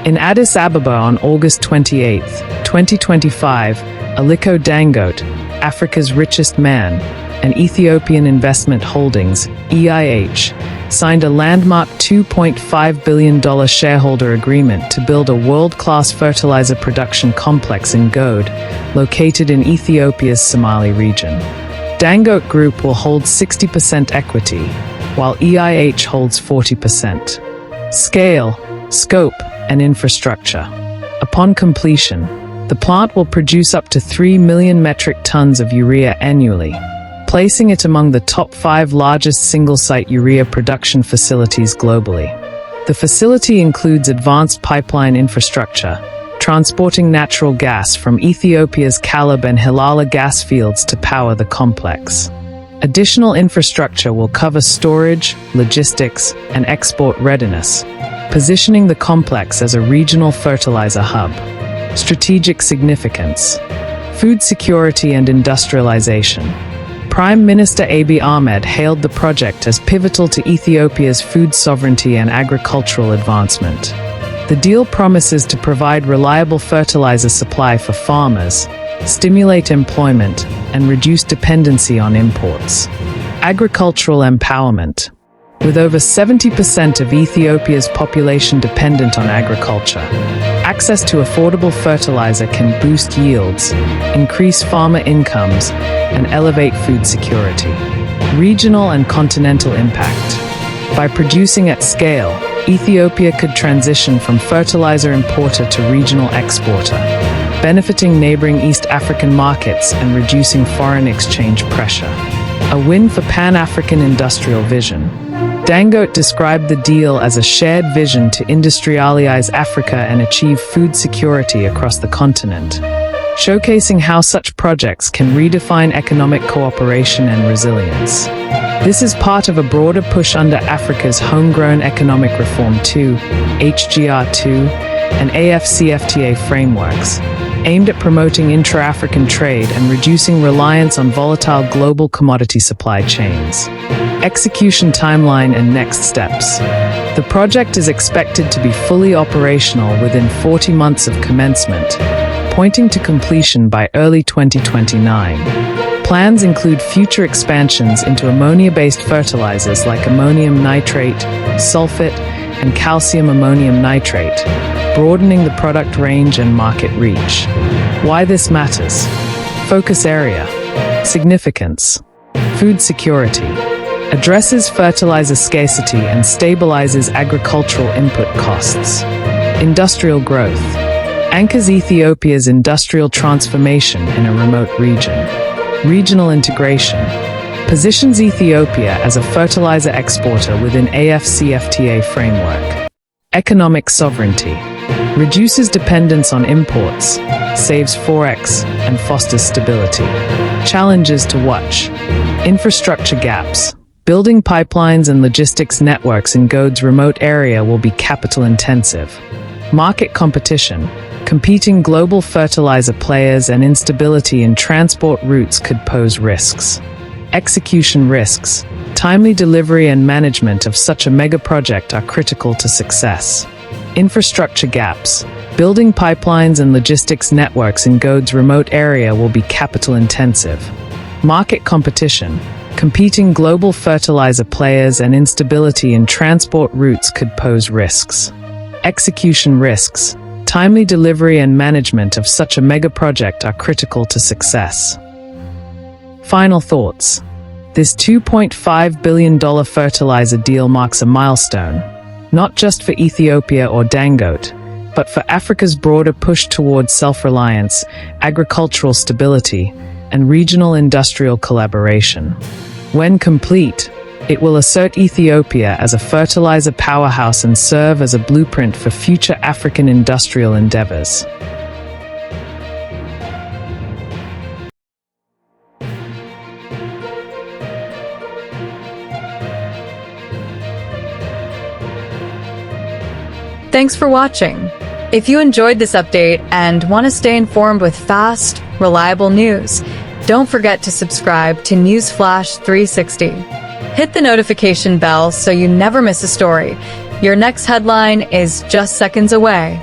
In Addis Ababa on August 28, 2025, Aliko Dangote, Africa's richest man, and Ethiopian Investment Holdings, EIH, signed a landmark $2.5 billion shareholder agreement to build a world-class fertilizer production complex in Gode, located in Ethiopia's Somali Region. Dangote Group will hold 60% equity, while EIH holds 40%. Scale, scope, and infrastructure. Upon completion, the plant will produce up to 3 million metric tons of urea annually, placing it among the top 5 largest single-site urea production facilities globally. The facility includes advanced pipeline infrastructure, transporting natural gas from Ethiopia's Kalab and Hilala gas fields to power the complex. Additional infrastructure will cover storage, logistics, and export readiness, positioning the complex as a regional fertilizer hub. Strategic significance: food security and industrialization. Prime Minister Abiy Ahmed hailed the project as pivotal to Ethiopia's food sovereignty and agricultural advancement. The deal promises to provide reliable fertilizer supply for farmers, stimulate employment, and reduce dependency on imports. Agricultural empowerment. With over 70% of Ethiopia's population dependent on agriculture, access to affordable fertilizer can boost yields, increase farmer incomes, and elevate food security. Regional and continental impact. By producing at scale, Ethiopia could transition from fertilizer importer to regional exporter, benefiting neighboring East African markets and reducing foreign exchange pressure. A win for Pan-African industrial vision. Dangote described the deal as a shared vision to industrialize Africa and achieve food security across the continent, showcasing how such projects can redefine economic cooperation and resilience. This is part of a broader push under Africa's Homegrown Economic Reform 2, HGR2, and AfCFTA frameworks, aimed at promoting intra-African trade and reducing reliance on volatile global commodity supply chains. Execution timeline and next steps. The project is expected to be fully operational within 40 months of commencement, pointing to completion by early 2029. Plans include future expansions into ammonia-based fertilizers like ammonium nitrate, sulfate, and calcium ammonium nitrate, broadening the product range and market reach. Why this matters? Focus area. Significance. Food security. Addresses fertilizer scarcity and stabilizes agricultural input costs. Industrial growth. Anchors Ethiopia's industrial transformation in a remote region. Regional integration. Positions Ethiopia as a fertilizer exporter within AfCFTA framework. Economic sovereignty. Reduces dependence on imports, saves forex, and fosters stability. Challenges to watch. Infrastructure gaps. Building pipelines and logistics networks in Gode's remote area will be capital-intensive. Market competition. Competing global fertilizer players and instability in transport routes could pose risks. Execution risks. Timely delivery and management of such a mega-project are critical to success. Infrastructure gaps. Building pipelines and logistics networks in Gode's remote area will be capital-intensive. Market competition. Competing global fertilizer players and instability in transport routes could pose risks. Execution risks. Timely delivery and management of such a mega-project are critical to success. Final thoughts. This $2.5 billion fertilizer deal marks a milestone, not just for Ethiopia or Dangote, but for Africa's broader push towards self-reliance, agricultural stability, and regional industrial collaboration. When complete, it will assert Ethiopia as a fertilizer powerhouse and serve as a blueprint for future African industrial endeavors. Thanks for watching. If you enjoyed this update and want to stay informed with fast, reliable news, don't forget to subscribe to Newsflash 360. Hit the notification bell so you never miss a story. Your next headline is just seconds away.